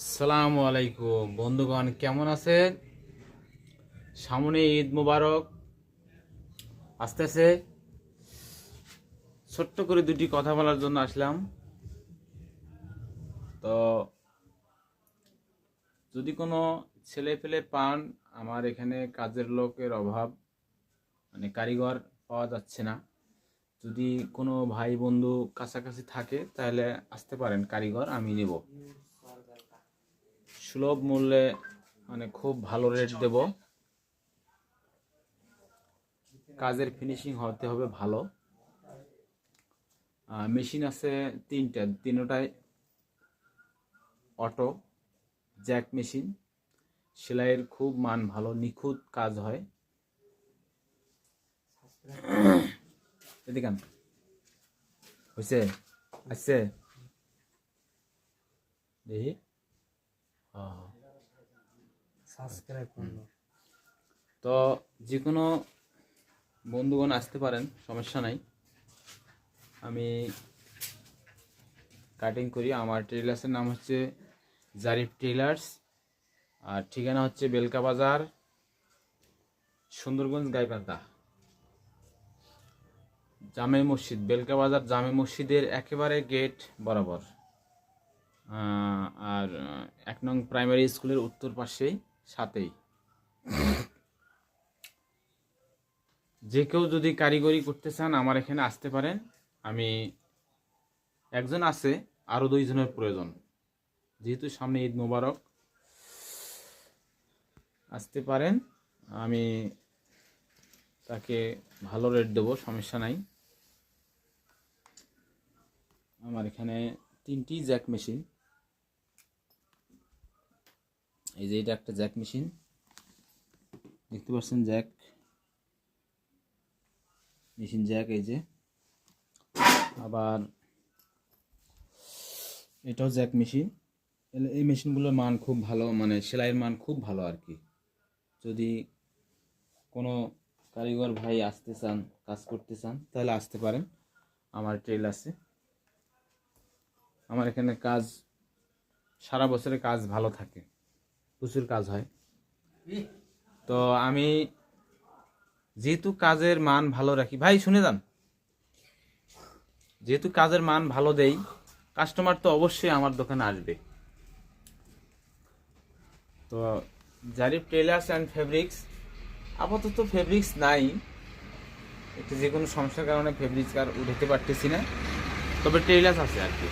আসসালামু আলাইকুম বন্ধুগণ, কেমন আছেন? সামনে ঈদ মোবারক আসতেছে। ছোট্ট করে দুটি কথা বলার জন্য আসলাম। তো যদি কোনো ছেলে পেলে পান, আমার এখানে কাজের লোকের অভাব, মানে কারিগর পাওয়া যাচ্ছে না। যদি কোনো ভাই বন্ধু কাছাকাছি থাকে তাহলে আসতে পারেন, কারিগর আমি নেব সুলভ মূল্যে, মানে খুব ভালো রেট দেব। কাজের ফিনিশিং হতে হবে ভালো। মেশিন আছে তিনটাই অটো জ্যাক মেশিন। সেলাইয়ের খুব মান ভালো, নিখুঁত কাজ হয়। এদিকে হয়েছে আসছে দেখি। তো যে কোনো বন্ধুগণ আসতে পারেন, সমস্যা নাই। আমি কাটিং করি। আমার টেইলার্সের নাম হচ্ছে জারিফ টেইলার্স, আর ঠিকানা হচ্ছে বেলকা বাজার, সুন্দরগঞ্জ, গাইবান্ধা, জামে মসজিদ। বেলকা বাজার জামে মসজিদের একেবারে গেট বরাবর, আর 1 নং প্রাইমারি স্কুলের উত্তর পাশেই, সাথেই। যে কেউ যদি কারিগরি করতে চান আমার এখানে আসতে পারেন। আমি একজন আছে, আরও 2 জনের প্রয়োজন, যেহেতু সামনে ঈদ মোবারক। আসতে পারেন, আমি তাকে ভালো রেট দেবো, সমস্যা নাই। আমার এখানে 3টি জ্যাক মেশিন। এই যে এটা একটা জ্যাক মেশিন, দেখতে পাচ্ছেন, জ্যাক মেশিন, জ্যাক এই যে। আবার এটাও জ্যাক মেশিন। এই মেশিনগুলোর মান খুব ভালো, মানে সেলাইয়ের মান খুব ভালো আর কি। যদি কোনো কারিগর ভাই আসতে চান, কাজ করতে চান, তাহলে আসতে পারেন। আমার ট্রেল আছে। আমার এখানে কাজ সারা বছরের কাজ ভালো থাকে, প্রচুর কাজ হয়। তো আমি যেহেতু কাজের মান ভালো রাখি, ভাই শুনে যান, যেহেতু কাজের মান ভালো দেই, কাস্টমার তো অবশ্যই আমার দোকানে আসবে। তো জারিফ টেইলার্স অ্যান্ড ফেব্রিক্স, আপাতত ফেব্রিক্স নাই, একটু যে কোনো সমস্যার কারণে ফেব্রিক্স আর উঠাতে পারতেছি না, তবে টেইলার্স আছে আর কি।